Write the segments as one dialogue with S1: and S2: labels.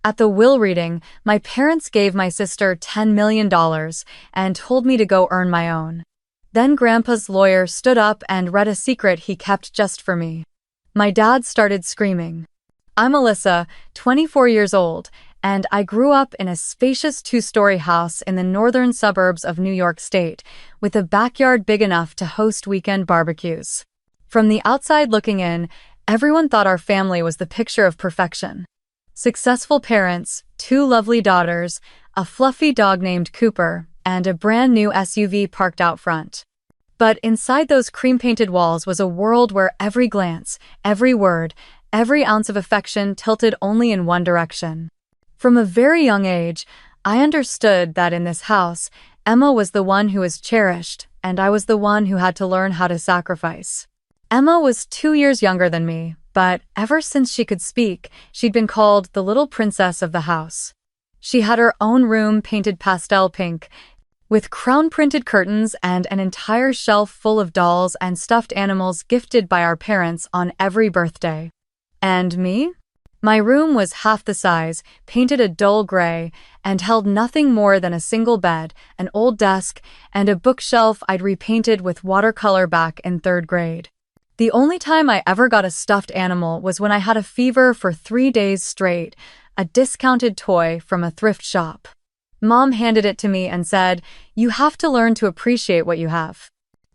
S1: At the will reading, my parents gave my sister $10 million and told me to go earn my own. Then Grandpa's lawyer stood up and read a secret he kept just for me. My dad started screaming. I'm Alyssa, 24 years old, and I grew up in a spacious two-story house in the northern suburbs of New York State, with a backyard big enough to host weekend barbecues. From the outside looking in, everyone thought our family was the picture of perfection. Successful parents, 2 lovely daughters, a fluffy dog named Cooper, and a brand new SUV parked out front. But inside those cream-painted walls was a world where every glance, every word, every ounce of affection tilted only in one direction. From a very young age, I understood that in this house, Emma was the one who was cherished, and I was the one who had to learn how to sacrifice. Emma was 2 years younger than me, but ever since she could speak, she'd been called the little princess of the house. She had her own room painted pastel pink, with crown-printed curtains and an entire shelf full of dolls and stuffed animals gifted by our parents on every birthday. And me? My room was half the size, painted a dull gray, and held nothing more than a single bed, an old desk, and a bookshelf I'd repainted with watercolor back in 3rd grade. The only time I ever got a stuffed animal was when I had a fever for 3 days straight, a discounted toy from a thrift shop. Mom handed it to me and said, "You have to learn to appreciate what you have."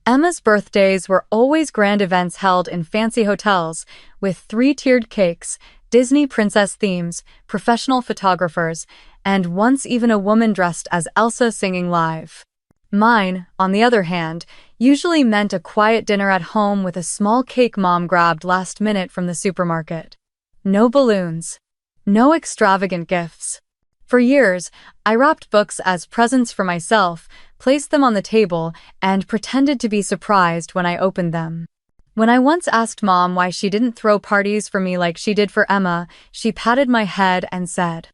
S1: Emma's birthdays were always grand events held in fancy hotels, with 3-tiered cakes, Disney princess themes, professional photographers, and once even a woman dressed as Elsa singing live. Mine, on the other hand, usually meant a quiet dinner at home with a small cake Mom grabbed last minute from the supermarket. No balloons. No extravagant gifts. For years, I wrapped books as presents for myself, placed them on the table, and pretended to be surprised when I opened them. When I once asked Mom why she didn't throw parties for me like she did for Emma, she patted my head and said,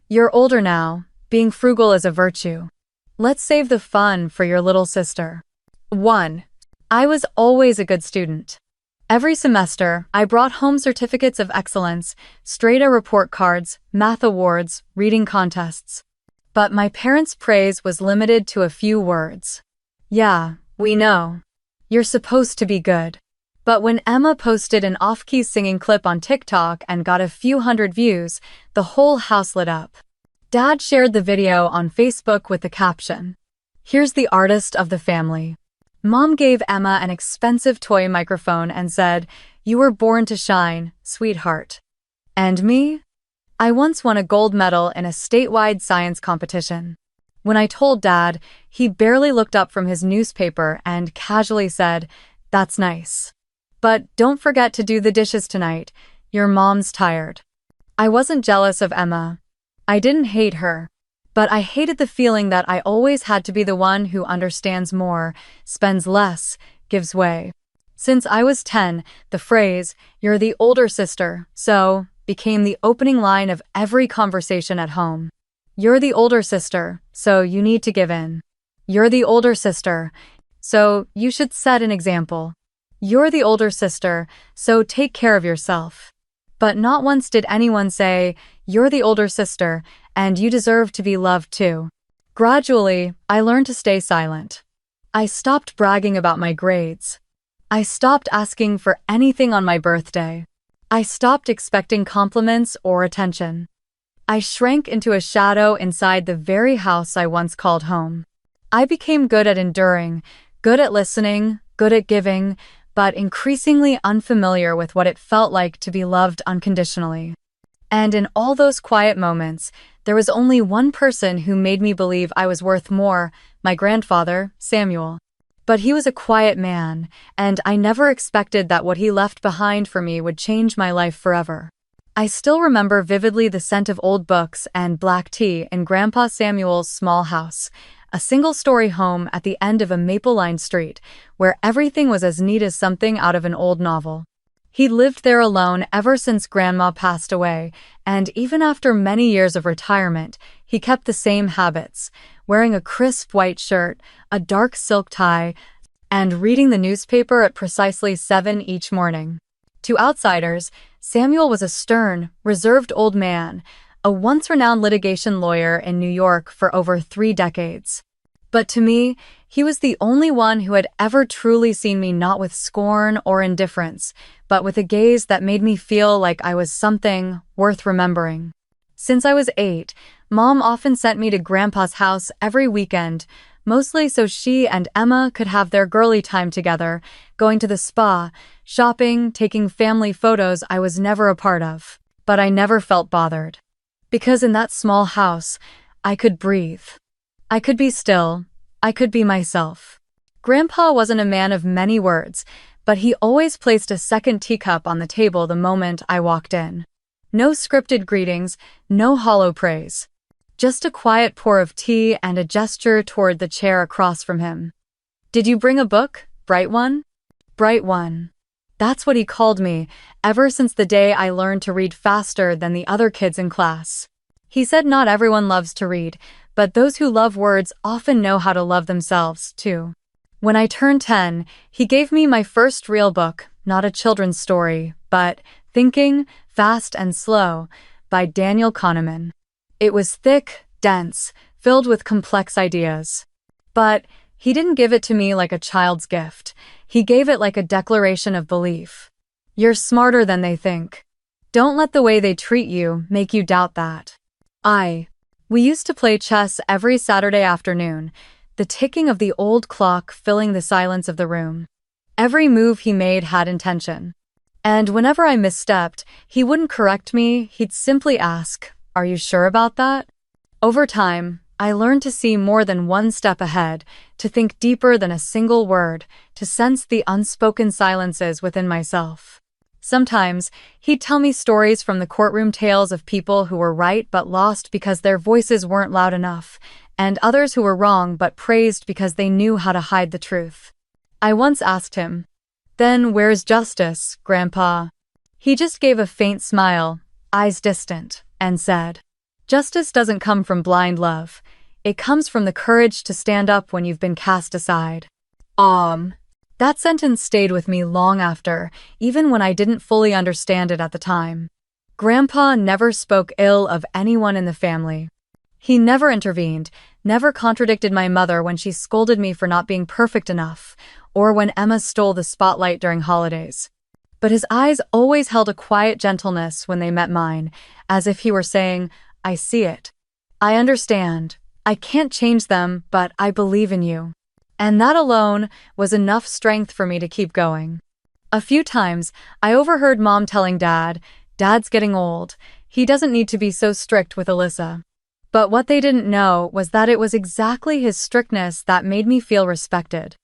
S1: "You're older now. Being frugal is a virtue. Let's save the fun for your little sister." 1. I was always a good student. Every semester, I brought home certificates of excellence, straight-A report cards, math awards, reading contests. But my parents' praise was limited to a few words. "Yeah, we know. You're supposed to be good." But when Emma posted an off-key singing clip on TikTok and got a few hundred views, the whole house lit up. Dad shared the video on Facebook with the caption, "Here's the artist of the family." Mom gave Emma an expensive toy microphone and said, "You were born to shine, sweetheart." And me? I once won a gold medal in a statewide science competition. When I told Dad, he barely looked up from his newspaper and casually said, "That's nice. But don't forget to do the dishes tonight. Your mom's tired." I wasn't jealous of Emma. I didn't hate her. But I hated the feeling that I always had to be the one who understands more, spends less, gives way. Since I was 10, the phrase, "You're the older sister, so," became the opening line of every conversation at home. "You're the older sister, so you need to give in. You're the older sister, so you should set an example. You're the older sister, so take care of yourself." But not once did anyone say, "You're the older sister, and you deserve to be loved too." Gradually, I learned to stay silent. I stopped bragging about my grades. I stopped asking for anything on my birthday. I stopped expecting compliments or attention. I shrank into a shadow inside the very house I once called home. I became good at enduring, good at listening, good at giving, but increasingly unfamiliar with what it felt like to be loved unconditionally. And in all those quiet moments, there was only one person who made me believe I was worth more, my grandfather, Samuel. But he was a quiet man, and I never expected that what he left behind for me would change my life forever. I still remember vividly the scent of old books and black tea in Grandpa Samuel's small house, a single-story home at the end of a maple-lined street, where everything was as neat as something out of an old novel. He lived there alone ever since Grandma passed away, and even after many years of retirement, he kept the same habits, wearing a crisp white shirt, a dark silk tie, and reading the newspaper at precisely 7 each morning. To outsiders, Samuel was a stern, reserved old man, a once-renowned litigation lawyer in New York for over 3 decades. But to me, he was the only one who had ever truly seen me not with scorn or indifference, but with a gaze that made me feel like I was something worth remembering. Since I was 8, Mom often sent me to Grandpa's house every weekend, mostly so she and Emma could have their girly time together, going to the spa, shopping, taking family photos I was never a part of. But I never felt bothered. Because in that small house, I could breathe. I could be still. I could be myself. Grandpa wasn't a man of many words, but he always placed a second teacup on the table the moment I walked in. No scripted greetings, no hollow praise. Just a quiet pour of tea and a gesture toward the chair across from him. "Did you bring a book, Bright One?" Bright One. That's what he called me, ever since the day I learned to read faster than the other kids in class. He said not everyone loves to read, but those who love words often know how to love themselves, too. When I turned 10, he gave me my first real book, not a children's story, but Thinking, Fast and Slow, by Daniel Kahneman. It was thick, dense, filled with complex ideas. But he didn't give it to me like a child's gift. He gave it like a declaration of belief. You're smarter than they think. Don't let the way they treat you make you doubt that. We used to play chess every Saturday afternoon, the ticking of the old clock filling the silence of the room. Every move he made had intention. And whenever I misstepped, he wouldn't correct me, he'd simply ask, "Are you sure about that?" Over time, I learned to see more than one step ahead, to think deeper than a single word, to sense the unspoken silences within myself. Sometimes, he'd tell me stories from the courtroom tales of people who were right but lost because their voices weren't loud enough, and others who were wrong but praised because they knew how to hide the truth. I once asked him, "Then where's justice, Grandpa?" He just gave a faint smile, eyes distant, and said, "Justice doesn't come from blind love. It comes from the courage to stand up when you've been cast aside." That sentence stayed with me long after, even when I didn't fully understand it at the time. Grandpa never spoke ill of anyone in the family. He never intervened, never contradicted my mother when she scolded me for not being perfect enough, or when Emma stole the spotlight during holidays. But his eyes always held a quiet gentleness when they met mine, as if he were saying, "I see it. I understand. I can't change them, but I believe in you." And that alone was enough strength for me to keep going. A few times, I overheard Mom telling Dad, "Dad's getting old. He doesn't need to be so strict with Alyssa." But what they didn't know was that it was exactly his strictness that made me feel respected.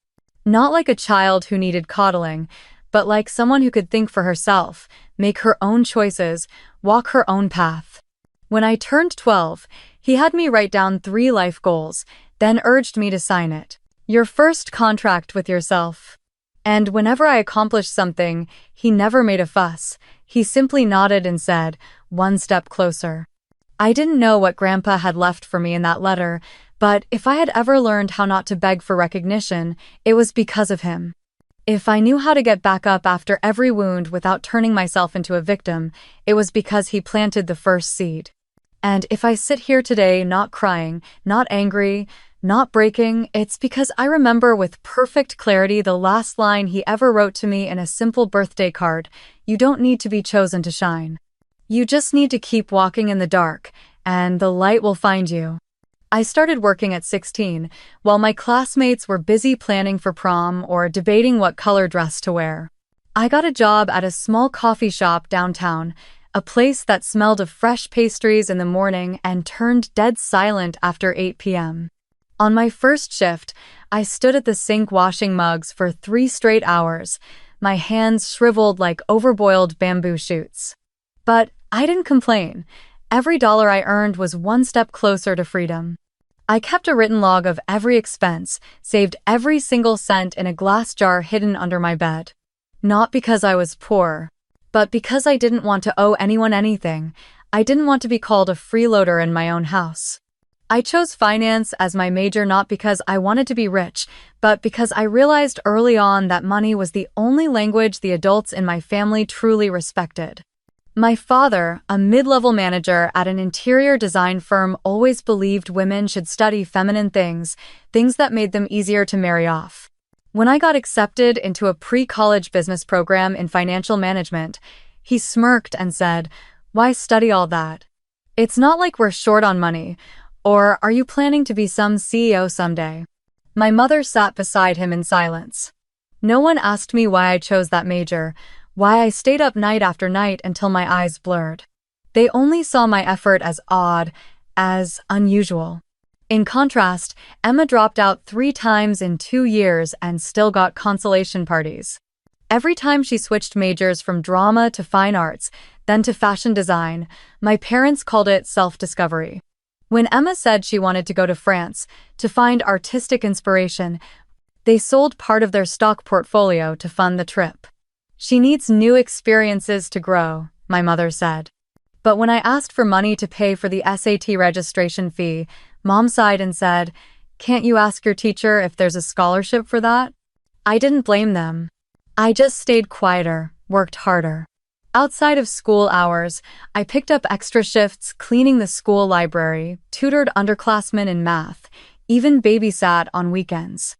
S1: Not like a child who needed coddling, but like someone who could think for herself, make her own choices, walk her own path. When I turned 12, he had me write down 3 life goals, then urged me to sign it. Your first contract with yourself. And whenever I accomplished something, he never made a fuss. He simply nodded and said, "One step closer." I didn't know what Grandpa had left for me in that letter, but if I had ever learned how not to beg for recognition, it was because of him. If I knew how to get back up after every wound without turning myself into a victim, it was because he planted the first seed. And if I sit here today not crying, not angry, not breaking, it's because I remember with perfect clarity the last line he ever wrote to me in a simple birthday card: "You don't need to be chosen to shine. You just need to keep walking in the dark, and the light will find you." I started working at 16, while my classmates were busy planning for prom or debating what color dress to wear. I got a job at a small coffee shop downtown, a place that smelled of fresh pastries in the morning and turned dead silent after 8 p.m. On my first shift, I stood at the sink washing mugs for 3 straight hours, my hands shriveled like overboiled bamboo shoots. But I didn't complain. Every dollar I earned was one step closer to freedom. I kept a written log of every expense, saved every single cent in a glass jar hidden under my bed. Not because I was poor, but because I didn't want to owe anyone anything. I didn't want to be called a freeloader in my own house. I chose finance as my major not because I wanted to be rich, but because I realized early on that money was the only language the adults in my family truly respected. My father, a mid-level manager at an interior design firm, always believed women should study feminine things, things that made them easier to marry off. When I got accepted into a pre-college business program in financial management, he smirked and said, "Why study all that? It's not like we're short on money. Or are you planning to be some CEO someday?" My mother sat beside him in silence. No one asked me why I chose that major, why I stayed up night after night until my eyes blurred. They only saw my effort as odd, as unusual. In contrast, Emma dropped out 3 times in 2 years and still got consolation parties. Every time she switched majors from drama to fine arts, then to fashion design, my parents called it self-discovery. When Emma said she wanted to go to France to find artistic inspiration, they sold part of their stock portfolio to fund the trip. "She needs new experiences to grow," my mother said. But when I asked for money to pay for the SAT registration fee, Mom sighed and said, "Can't you ask your teacher if there's a scholarship for that?" I didn't blame them. I just stayed quieter, worked harder. Outside of school hours, I picked up extra shifts cleaning the school library, tutored underclassmen in math, even babysat on weekends.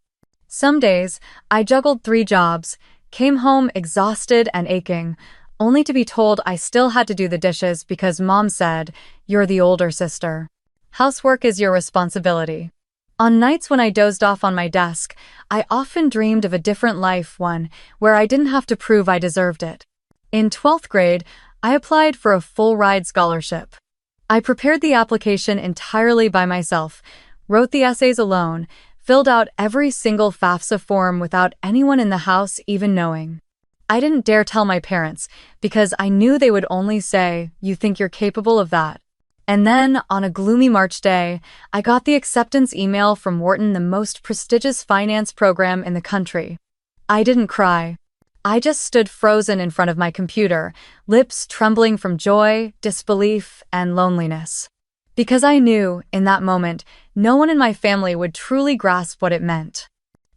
S1: Some days, I juggled 3 jobs, came home exhausted and aching, only to be told I still had to do the dishes because Mom said, "You're the older sister. Housework is your responsibility." On nights when I dozed off on my desk, I often dreamed of a different life, one where I didn't have to prove I deserved it. In 12th grade, I applied for a full-ride scholarship. I prepared the application entirely by myself, wrote the essays alone, filled out every single FAFSA form without anyone in the house even knowing. I didn't dare tell my parents because I knew they would only say, "You think you're capable of that?" And then, on a gloomy March day, I got the acceptance email from Wharton, the most prestigious finance program in the country. I didn't cry. I just stood frozen in front of my computer, lips trembling from joy, disbelief, and loneliness. Because I knew, in that moment, no one in my family would truly grasp what it meant.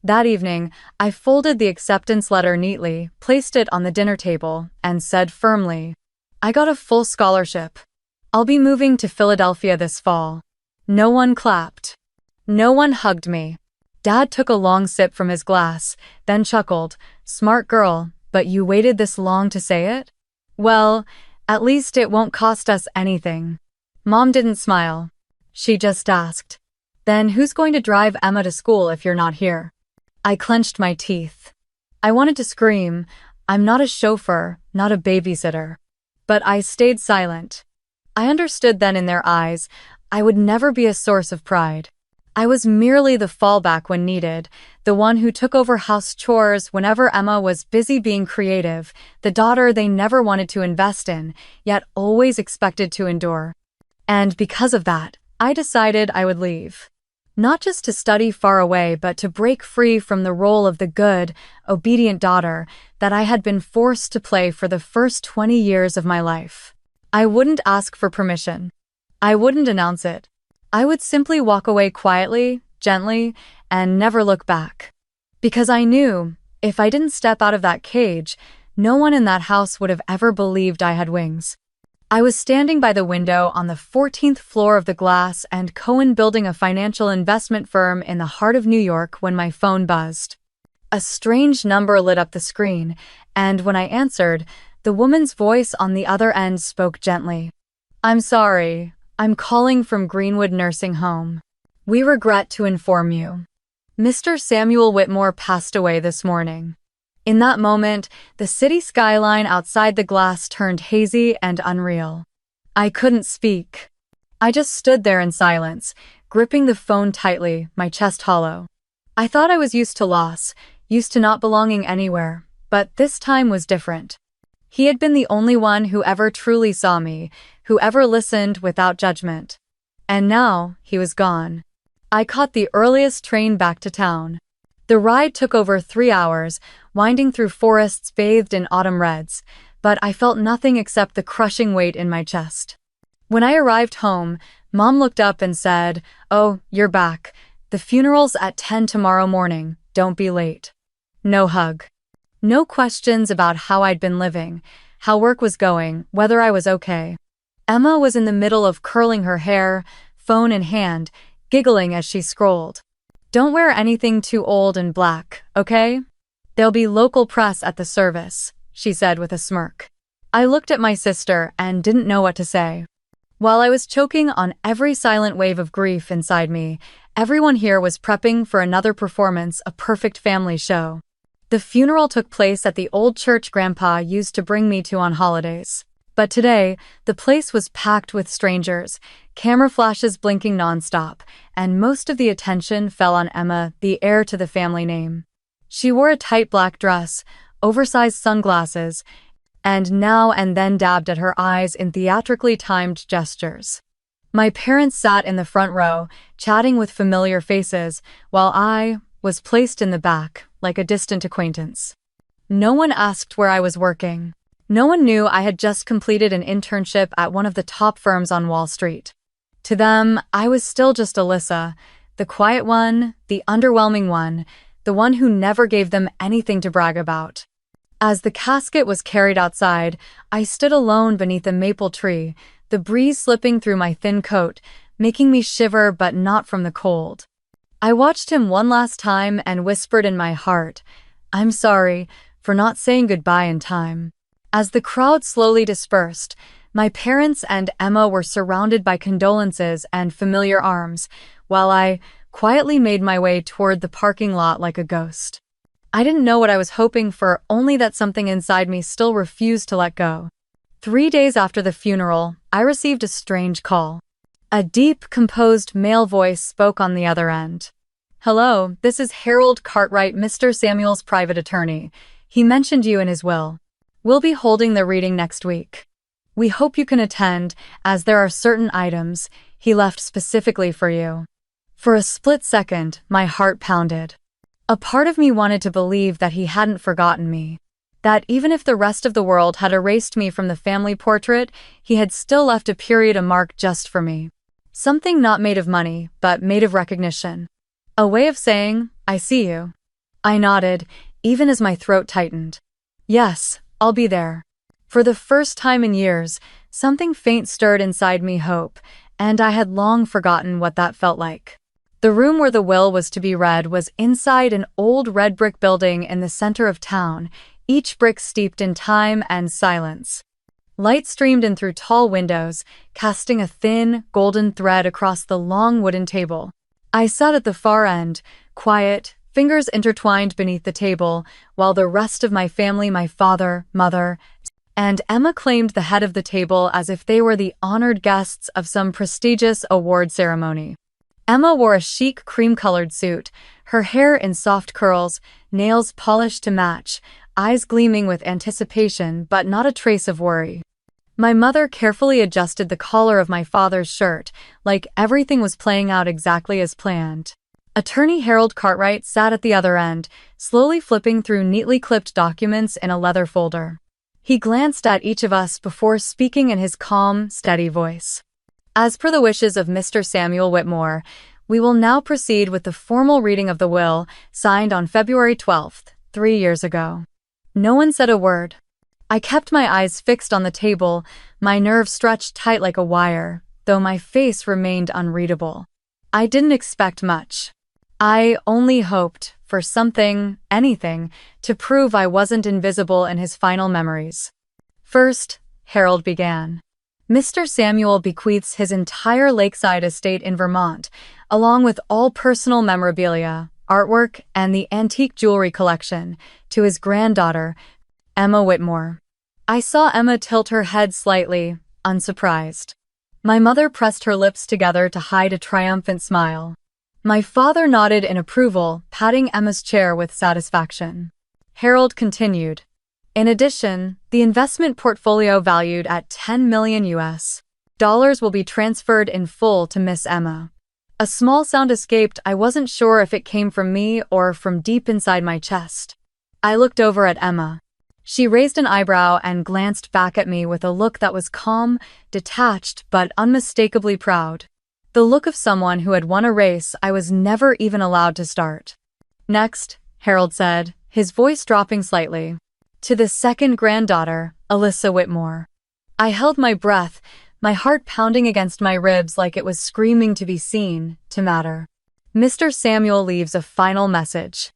S1: That evening, I folded the acceptance letter neatly, placed it on the dinner table, and said firmly, "I got a full scholarship. I'll be moving to Philadelphia this fall." No one clapped. No one hugged me. Dad took a long sip from his glass, then chuckled, "Smart girl, but you waited this long to say it? Well, at least it won't cost us anything." Mom didn't smile. She just asked, "Then who's going to drive Emma to school if you're not here?" I clenched my teeth. I wanted to scream, "I'm not a chauffeur, not a babysitter." But I stayed silent. I understood then in their eyes, I would never be a source of pride. I was merely the fallback when needed, the one who took over house chores whenever Emma was busy being creative, the daughter they never wanted to invest in, yet always expected to endure. And because of that, I decided I would leave. Not just to study far away, but to break free from the role of the good, obedient daughter that I had been forced to play for the first 20 years of my life. I wouldn't ask for permission. I wouldn't announce it. I would simply walk away quietly, gently, and never look back. Because I knew, if I didn't step out of that cage, no one in that house would have ever believed I had wings. I was standing by the window on the 14th floor of the Glass and Cohen Building, a financial investment firm in the heart of New York, when my phone buzzed. A strange number lit up the screen, and when I answered, the woman's voice on the other end spoke gently. "I'm sorry. I'm calling from Greenwood Nursing Home. We regret to inform you. Mr. Samuel Whitmore passed away this morning." In that moment, the city skyline outside the Glass turned hazy and unreal. I couldn't speak. I just stood there in silence, gripping the phone tightly, my chest hollow. I thought I was used to loss, used to not belonging anywhere, but this time was different. He had been the only one who ever truly saw me, who ever listened without judgment. And now, he was gone. I caught the earliest train back to town. The ride took over 3 hours, winding through forests bathed in autumn reds, but I felt nothing except the crushing weight in my chest. When I arrived home, Mom looked up and said, "Oh, you're back. The funeral's at 10 tomorrow morning. Don't be late." No hug. No questions about how I'd been living, how work was going, whether I was okay. Emma was in the middle of curling her hair, phone in hand, giggling as she scrolled. "Don't wear anything too old and black, okay? There'll be local press at the service," she said with a smirk. I looked at my sister and didn't know what to say. While I was choking on every silent wave of grief inside me, everyone here was prepping for another performance, a perfect family show. The funeral took place at the old church Grandpa used to bring me to on holidays. But today, the place was packed with strangers, camera flashes blinking nonstop, and most of the attention fell on Emma, the heir to the family name. She wore a tight black dress, oversized sunglasses, and now and then dabbed at her eyes in theatrically timed gestures. My parents sat in the front row, chatting with familiar faces, while I was placed in the back, like a distant acquaintance. No one asked where I was working. No one knew I had just completed an internship at one of the top firms on Wall Street. To them, I was still just Alyssa, the quiet one, the underwhelming one, the one who never gave them anything to brag about. As the casket was carried outside, I stood alone beneath a maple tree, the breeze slipping through my thin coat, making me shiver but not from the cold. I watched him one last time and whispered in my heart, "I'm sorry for not saying goodbye in time." As the crowd slowly dispersed, my parents and Emma were surrounded by condolences and familiar arms, while I quietly made my way toward the parking lot like a ghost. I didn't know what I was hoping for, only that something inside me still refused to let go. 3 days after the funeral, I received a strange call. A deep, composed male voice spoke on the other end. "Hello, this is Harold Cartwright, Mr. Samuel's private attorney. He mentioned you in his will. We'll be holding the reading next week. We hope you can attend, as there are certain items he left specifically for you." For a split second, my heart pounded. A part of me wanted to believe that he hadn't forgotten me. That even if the rest of the world had erased me from the family portrait, he had still left a period, a mark just for me. Something not made of money, but made of recognition. A way of saying, "I see you." I nodded, even as my throat tightened. "Yes, I'll be there." For the first time in years, something faint stirred inside me, hope, and I had long forgotten what that felt like. The room where the will was to be read was inside an old red brick building in the center of town, each brick steeped in time and silence. Light streamed in through tall windows, casting a thin, golden thread across the long wooden table. I sat at the far end, quiet, fingers intertwined beneath the table, while the rest of my family, my father, mother, and Emma, claimed the head of the table as if they were the honored guests of some prestigious award ceremony. Emma wore a chic cream-colored suit, her hair in soft curls, nails polished to match, eyes gleaming with anticipation but not a trace of worry. My mother carefully adjusted the collar of my father's shirt, like everything was playing out exactly as planned. Attorney Harold Cartwright sat at the other end, slowly flipping through neatly clipped documents in a leather folder. He glanced at each of us before speaking in his calm, steady voice. "As per the wishes of Mr. Samuel Whitmore, we will now proceed with the formal reading of the will, signed on February 12th, 3 years ago." No one said a word. I kept my eyes fixed on the table, my nerves stretched tight like a wire, though my face remained unreadable. I didn't expect much. I only hoped for something, anything, to prove I wasn't invisible in his final memories. "First," Harold began, "Mr. Samuel bequeaths his entire lakeside estate in Vermont, along with all personal memorabilia, artwork, and the antique jewelry collection, to his granddaughter, Emma Whitmore." I saw Emma tilt her head slightly, unsurprised. My mother pressed her lips together to hide a triumphant smile. My father nodded in approval, patting Emma's chair with satisfaction. Harold continued, "In addition, the investment portfolio valued at $10 million US will be transferred in full to Miss Emma." A small sound escaped. I wasn't sure if it came from me or from deep inside my chest. I looked over at Emma. She raised an eyebrow and glanced back at me with a look that was calm, detached, but unmistakably proud. The look of someone who had won a race I was never even allowed to start. "Next," Harold said, his voice dropping slightly, "to the second granddaughter, Alyssa Whitmore. I held my breath, my heart pounding against my ribs like it was screaming to be seen, to matter. Mr. Samuel leaves a final message.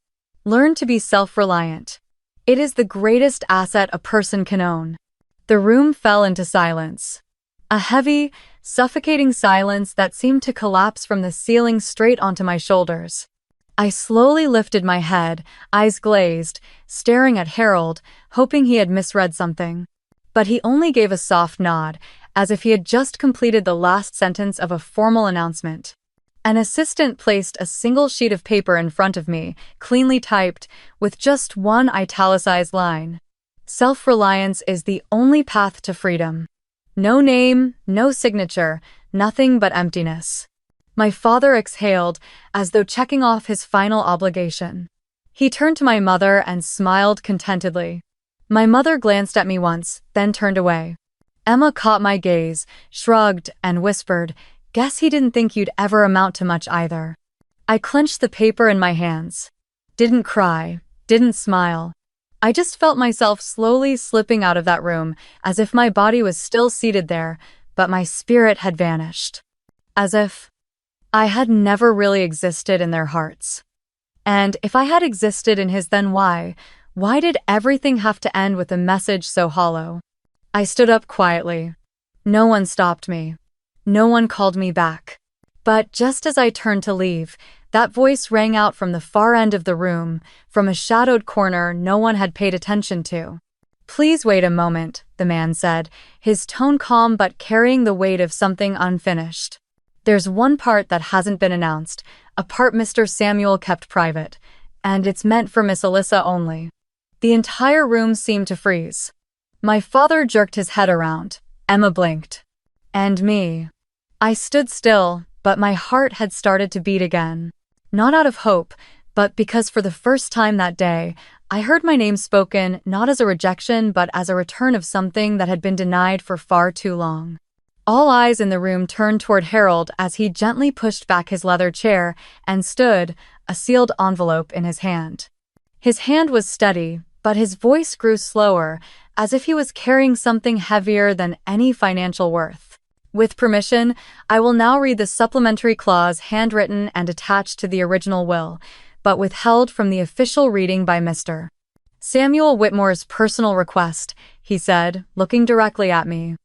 S1: Learn to be self-reliant. It is the greatest asset a person can own. The room fell into silence. A heavy, suffocating silence that seemed to collapse from the ceiling straight onto my shoulders. I slowly lifted my head, eyes glazed, staring at Harold, hoping he had misread something. But he only gave a soft nod, as if he had just completed the last sentence of a formal announcement. An assistant placed a single sheet of paper in front of me, cleanly typed, with just one italicized line. Self-reliance is the only path to freedom. No name, no signature, nothing but emptiness. My father exhaled, as though checking off his final obligation. He turned to my mother and smiled contentedly. My mother glanced at me once, then turned away. Emma caught my gaze, shrugged, and whispered, "Guess he didn't think you'd ever amount to much either." I clenched the paper in my hands. Didn't cry, didn't smile. I just felt myself slowly slipping out of that room, as if my body was still seated there, but my spirit had vanished. As if I had never really existed in their hearts. And if I had existed in his, then why did everything have to end with a message so hollow? I stood up quietly. No one stopped me. No one called me back. But just as I turned to leave, that voice rang out from the far end of the room, from a shadowed corner no one had paid attention to. "Please wait a moment," the man said, his tone calm but carrying the weight of something unfinished. "There's one part that hasn't been announced, a part Mr. Samuel kept private, and it's meant for Miss Alyssa only." The entire room seemed to freeze. My father jerked his head around. Emma blinked. And me. I stood still, but my heart had started to beat again. Not out of hope, but because for the first time that day, I heard my name spoken not as a rejection but as a return of something that had been denied for far too long. All eyes in the room turned toward Harold as he gently pushed back his leather chair and stood, a sealed envelope in his hand. His hand was steady, but his voice grew slower, as if he was carrying something heavier than any financial worth. "With permission, I will now read the supplementary clause handwritten and attached to the original will, but withheld from the official reading by Mr. Samuel Whitmore's personal request," he said, looking directly at me.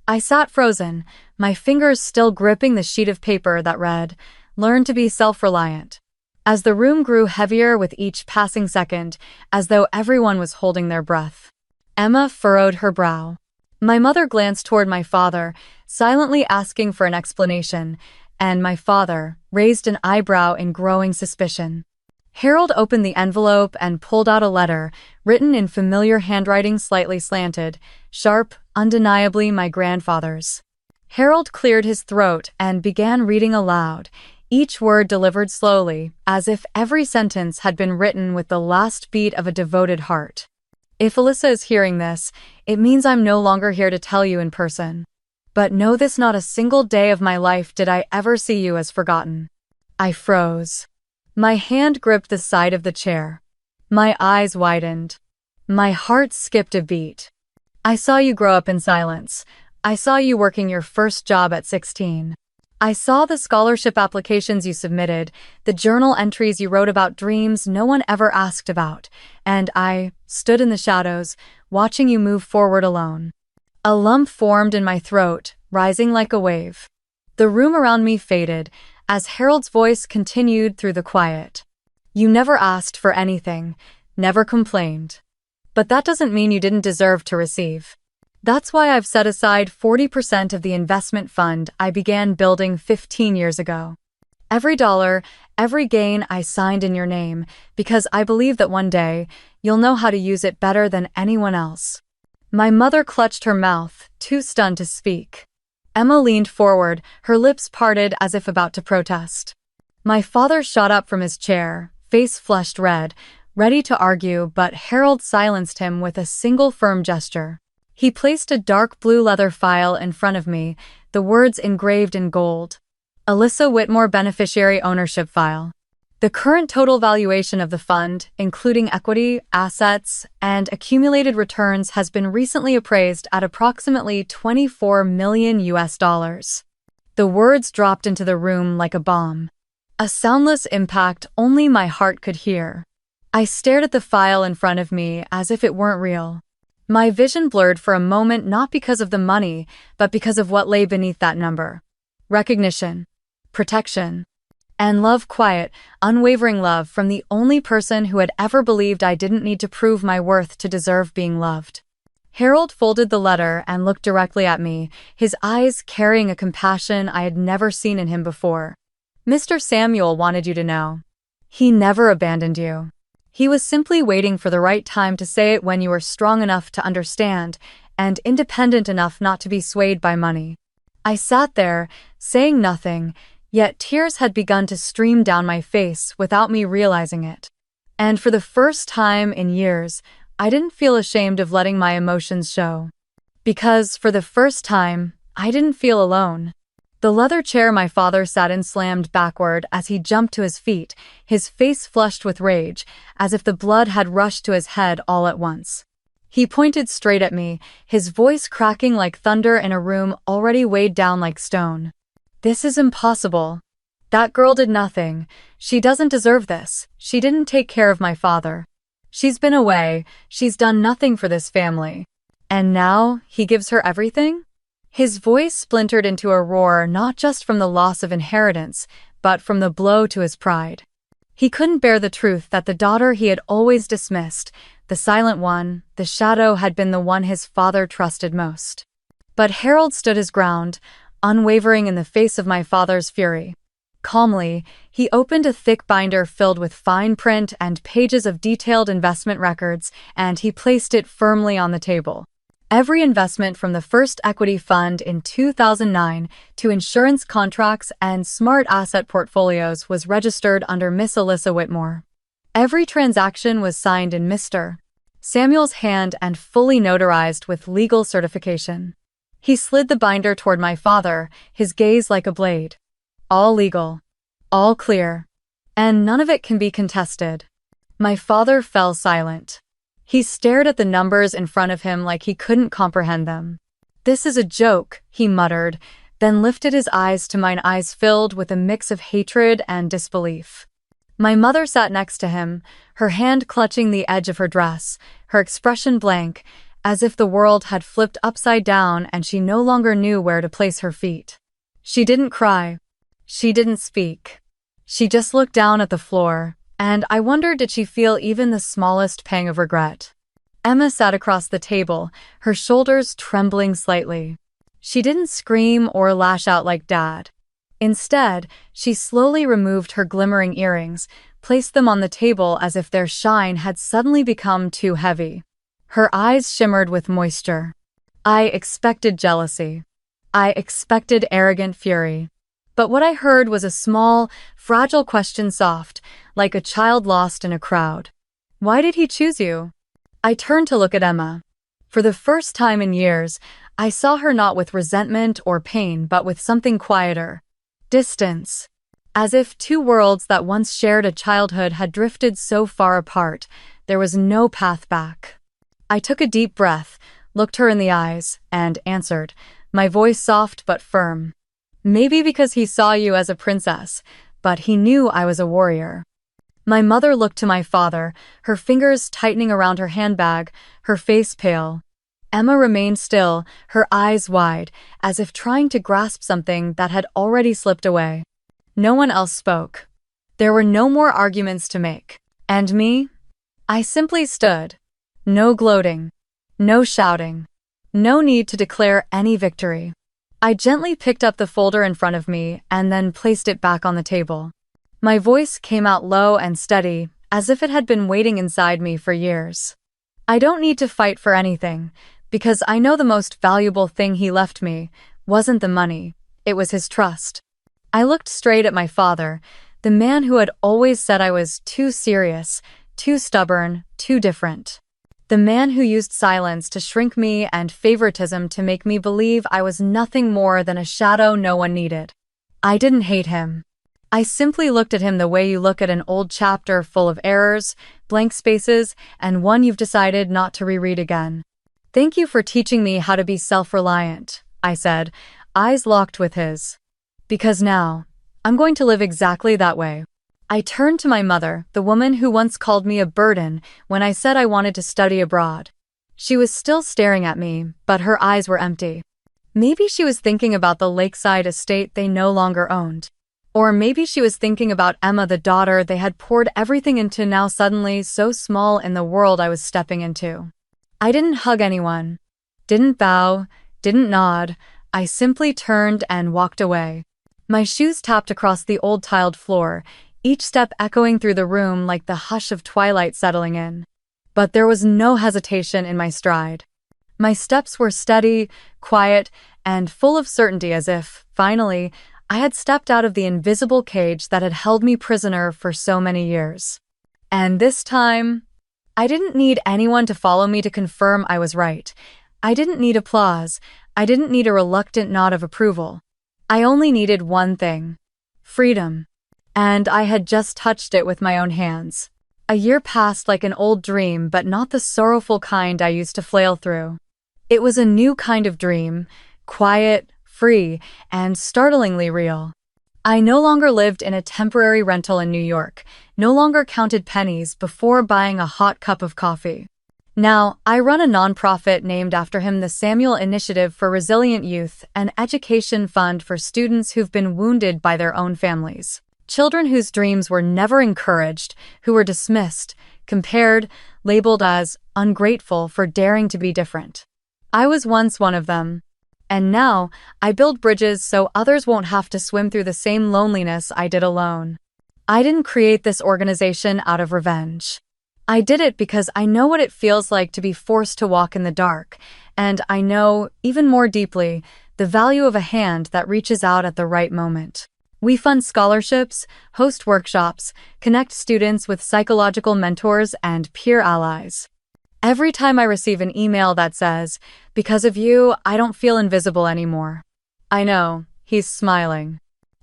S1: I sat frozen, my fingers still gripping the sheet of paper that read, "Learn to be self-reliant." As the room grew heavier with each passing second, as though everyone was holding their breath, Emma furrowed her brow. My mother glanced toward my father, silently asking for an explanation, and my father raised an eyebrow in growing suspicion. Harold opened the envelope and pulled out a letter, written in familiar handwriting slightly slanted, sharp, undeniably my grandfather's. Harold cleared his throat and began reading aloud, each word delivered slowly, as if every sentence had been written with the last beat of a devoted heart. "If Alyssa is hearing this, it means I'm no longer here to tell you in person. But know this, not a single day of my life did I ever see you as forgotten." I froze. My hand gripped the side of the chair. My eyes widened. My heart skipped a beat. "I saw you grow up in silence. I saw you working your first job at 16. I saw the scholarship applications you submitted, the journal entries you wrote about dreams no one ever asked about, and I stood in the shadows, watching you move forward alone." A lump formed in my throat, rising like a wave. The room around me faded, as Harold's voice continued through the quiet. "You never asked for anything, never complained. But that doesn't mean you didn't deserve to receive. That's why I've set aside 40% of the investment fund I began building 15 years ago. Every dollar, every gain I signed in your name, because I believe that one day, you'll know how to use it better than anyone else." My mother clutched her mouth, too stunned to speak. Emma leaned forward, her lips parted as if about to protest. My father shot up from his chair, face flushed red, ready to argue, but Harold silenced him with a single firm gesture. He placed a dark blue leather file in front of me, the words engraved in gold. "Alyssa Whitmore Beneficiary Ownership File." The current total valuation of the fund, including equity, assets, and accumulated returns, has been recently appraised at approximately 24 million US dollars. The words dropped into the room like a bomb. A soundless impact only my heart could hear. I stared at the file in front of me as if it weren't real. My vision blurred for a moment, not because of the money, but because of what lay beneath that number. Recognition, protection, and love, quiet, unwavering love from the only person who had ever believed I didn't need to prove my worth to deserve being loved. Harold folded the letter and looked directly at me, his eyes carrying a compassion I had never seen in him before. Mr. Samuel wanted you to know. He never abandoned you. He was simply waiting for the right time to say it, when you were strong enough to understand and independent enough not to be swayed by money. I sat there, saying nothing, yet tears had begun to stream down my face without me realizing it. And for the first time in years, I didn't feel ashamed of letting my emotions show. Because, for the first time, I didn't feel alone. The leather chair my father sat in slammed backward as he jumped to his feet, his face flushed with rage, as if the blood had rushed to his head all at once. He pointed straight at me, his voice cracking like thunder in a room already weighed down like stone. This is impossible. That girl did nothing. She doesn't deserve this. She didn't take care of my father. She's been away. She's done nothing for this family. And now, he gives her everything? His voice splintered into a roar, not just from the loss of inheritance, but from the blow to his pride. He couldn't bear the truth that the daughter he had always dismissed, the silent one, the shadow, had been the one his father trusted most. But Harold stood his ground, unwavering in the face of my father's fury. Calmly, he opened a thick binder filled with fine print and pages of detailed investment records, and he placed it firmly on the table. Every investment, from the first equity fund in 2009 to insurance contracts and smart asset portfolios, was registered under Miss Alyssa Whitmore. Every transaction was signed in Mr. Samuel's hand and fully notarized with legal certification. He slid the binder toward my father, his gaze like a blade. All legal. All clear. And none of it can be contested. My father fell silent. He stared at the numbers in front of him like he couldn't comprehend them. "This is a joke," he muttered, then lifted his eyes to mine, eyes filled with a mix of hatred and disbelief. My mother sat next to him, her hand clutching the edge of her dress, her expression blank, as if the world had flipped upside down and she no longer knew where to place her feet. She didn't cry. She didn't speak. She just looked down at the floor, and I wondered, did she feel even the smallest pang of regret? Emma sat across the table, her shoulders trembling slightly. She didn't scream or lash out like Dad. Instead, she slowly removed her glimmering earrings, placed them on the table as if their shine had suddenly become too heavy. Her eyes shimmered with moisture. I expected jealousy. I expected arrogant fury. But what I heard was a small, fragile question, soft, like a child lost in a crowd. "Why did he choose you?" I turned to look at Emma. For the first time in years, I saw her not with resentment or pain, but with something quieter. Distance. As if two worlds that once shared a childhood had drifted so far apart, there was no path back. I took a deep breath, looked her in the eyes, and answered, my voice soft but firm. "Maybe because he saw you as a princess, but he knew I was a warrior." My mother looked to my father, her fingers tightening around her handbag, her face pale. Emma remained still, her eyes wide, as if trying to grasp something that had already slipped away. No one else spoke. There were no more arguments to make. And me? I simply stood. No gloating. No shouting. No need to declare any victory. I gently picked up the folder in front of me and then placed it back on the table. My voice came out low and steady, as if it had been waiting inside me for years. "I don't need to fight for anything, because I know the most valuable thing he left me wasn't the money, it was his trust." I looked straight at my father, the man who had always said I was too serious, too stubborn, too different. The man who used silence to shrink me and favoritism to make me believe I was nothing more than a shadow no one needed. I didn't hate him. I simply looked at him the way you look at an old chapter full of errors, blank spaces, and one you've decided not to reread again. Thank you for teaching me how to be self-reliant, I said, eyes locked with his. Because now, I'm going to live exactly that way. I turned to my mother, the woman who once called me a burden when I said I wanted to study abroad. She was still staring at me, but her eyes were empty. Maybe she was thinking about the lakeside estate they no longer owned. Or maybe she was thinking about Emma, the daughter they had poured everything into, now suddenly so small in the world I was stepping into. I didn't hug anyone, didn't bow, didn't nod. I simply turned and walked away. My shoes tapped across the old tiled floor, each step echoing through the room like the hush of twilight settling in. But there was no hesitation in my stride. My steps were steady, quiet, and full of certainty, as if, finally, I had stepped out of the invisible cage that had held me prisoner for so many years. And this time, I didn't need anyone to follow me to confirm I was right. I didn't need applause. I didn't need a reluctant nod of approval. I only needed one thing: freedom. And I had just touched it with my own hands. A year passed like an old dream, but not the sorrowful kind I used to flail through. It was a new kind of dream, quiet, free, and startlingly real. I no longer lived in a temporary rental in New York, no longer counted pennies before buying a hot cup of coffee. Now, I run a nonprofit named after him, the Samuel Initiative for Resilient Youth, an education fund for students who've been wounded by their own families. Children whose dreams were never encouraged, who were dismissed, compared, labeled as ungrateful for daring to be different. I was once one of them. And now, I build bridges so others won't have to swim through the same loneliness I did alone. I didn't create this organization out of revenge. I did it because I know what it feels like to be forced to walk in the dark, and I know, even more deeply, the value of a hand that reaches out at the right moment. We fund scholarships, host workshops, connect students with psychological mentors and peer allies. Every time I receive an email that says, "Because of you, I don't feel invisible anymore," I know, he's smiling.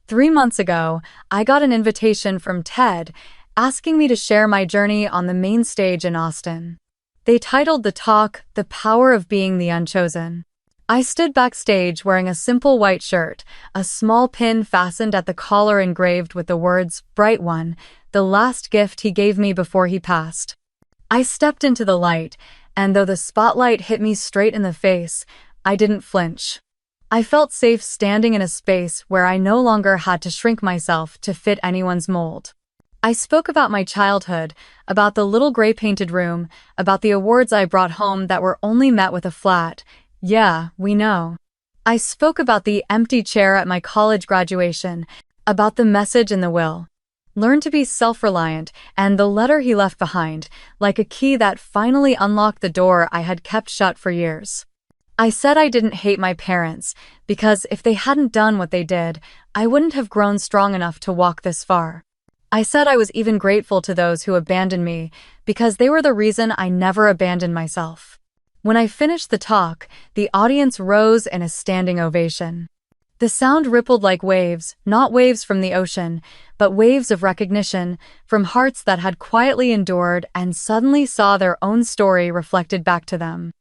S1: 3 months ago, I got an invitation from TED asking me to share my journey on the main stage in Austin. They titled the talk, "The Power of Being the Unchosen." I stood backstage wearing a simple white shirt, a small pin fastened at the collar engraved with the words, "Bright One," the last gift he gave me before he passed. I stepped into the light, and though the spotlight hit me straight in the face, I didn't flinch. I felt safe standing in a space where I no longer had to shrink myself to fit anyone's mold. I spoke about my childhood, about the little gray-painted room, about the awards I brought home that were only met with a flat, "Yeah, we know." I spoke about the empty chair at my college graduation, about the message in the will. Learn to be self-reliant, and the letter he left behind, like a key that finally unlocked the door I had kept shut for years. I said I didn't hate my parents, because if they hadn't done what they did, I wouldn't have grown strong enough to walk this far. I said I was even grateful to those who abandoned me, because they were the reason I never abandoned myself. When I finished the talk, the audience rose in a standing ovation. The sound rippled like waves, not waves from the ocean, but waves of recognition, from hearts that had quietly endured and suddenly saw their own story reflected back to them.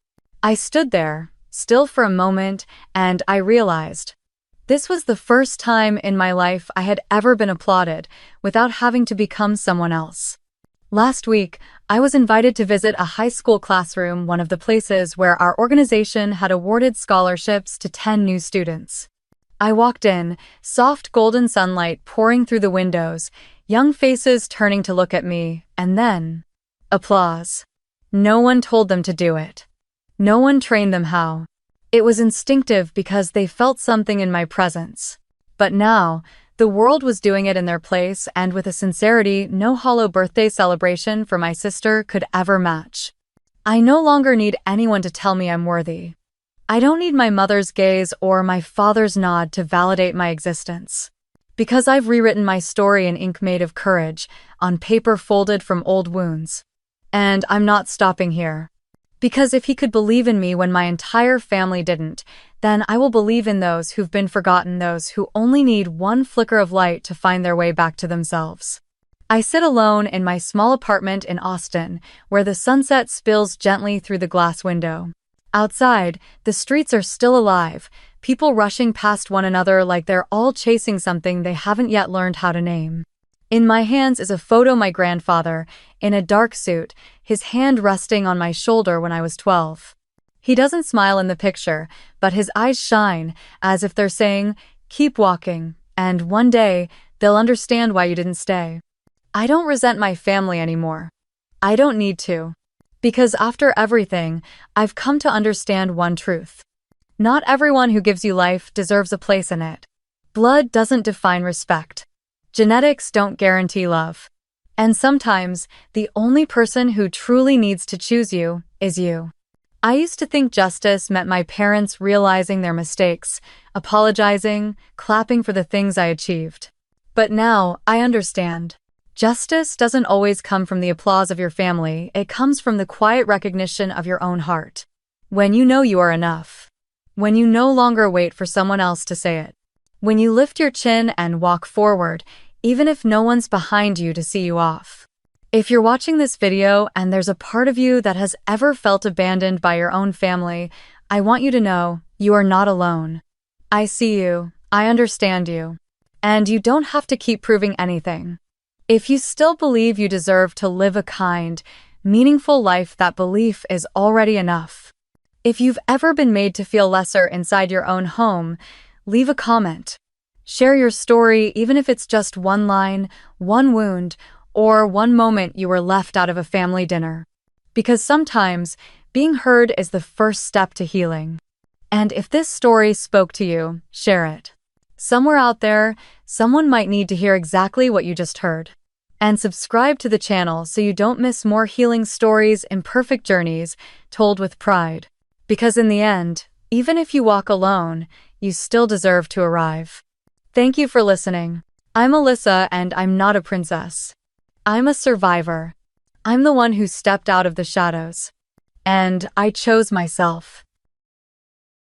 S1: I stood there, still for a moment, and I realized this was the first time in my life I had ever been applauded without having to become someone else. Last week, I was invited to visit a high school classroom, one of the places where our organization had awarded scholarships to 10 new students. I walked in, soft golden sunlight pouring through the windows, young faces turning to look at me, and then applause. No one told them to do it. No one trained them how. It was instinctive because they felt something in my presence. But now, the world was doing it in their place, and with a sincerity no hollow birthday celebration for my sister could ever match. I no longer need anyone to tell me I'm worthy. I don't need my mother's gaze or my father's nod to validate my existence. Because I've rewritten my story in ink made of courage, on paper folded from old wounds. And I'm not stopping here. Because if he could believe in me when my entire family didn't, then I will believe in those who've been forgotten, those who only need one flicker of light to find their way back to themselves. I sit alone in my small apartment in Austin, where the sunset spills gently through the glass window. Outside, the streets are still alive, people rushing past one another like they're all chasing something they haven't yet learned how to name. In my hands is a photo of my grandfather, in a dark suit, his hand resting on my shoulder when I was 12. He doesn't smile in the picture, but his eyes shine, as if they're saying, "Keep walking, and one day, they'll understand why you didn't stay." I don't resent my family anymore. I don't need to. Because after everything, I've come to understand one truth. Not everyone who gives you life deserves a place in it. Blood doesn't define respect. Genetics don't guarantee love. And sometimes, the only person who truly needs to choose you is you. I used to think justice meant my parents realizing their mistakes, apologizing, clapping for the things I achieved. But now, I understand. Justice doesn't always come from the applause of your family, it comes from the quiet recognition of your own heart. When you know you are enough. When you no longer wait for someone else to say it. When you lift your chin and walk forward, even if no one's behind you to see you off. If you're watching this video and there's a part of you that has ever felt abandoned by your own family, I want you to know you are not alone. I see you, I understand you. And you don't have to keep proving anything. If you still believe you deserve to live a kind, meaningful life, that belief is already enough. If you've ever been made to feel lesser inside your own home, leave a comment. Share your story, even if it's just one line, one wound, or one moment you were left out of a family dinner. Because sometimes, being heard is the first step to healing. And if this story spoke to you, share it. Somewhere out there, someone might need to hear exactly what you just heard. And subscribe to the channel so you don't miss more healing stories, imperfect journeys, told with pride. Because in the end, even if you walk alone, you still deserve to arrive. Thank you for listening. I'm Alyssa, and I'm not a princess. I'm a survivor. I'm the one who stepped out of the shadows. And I chose myself.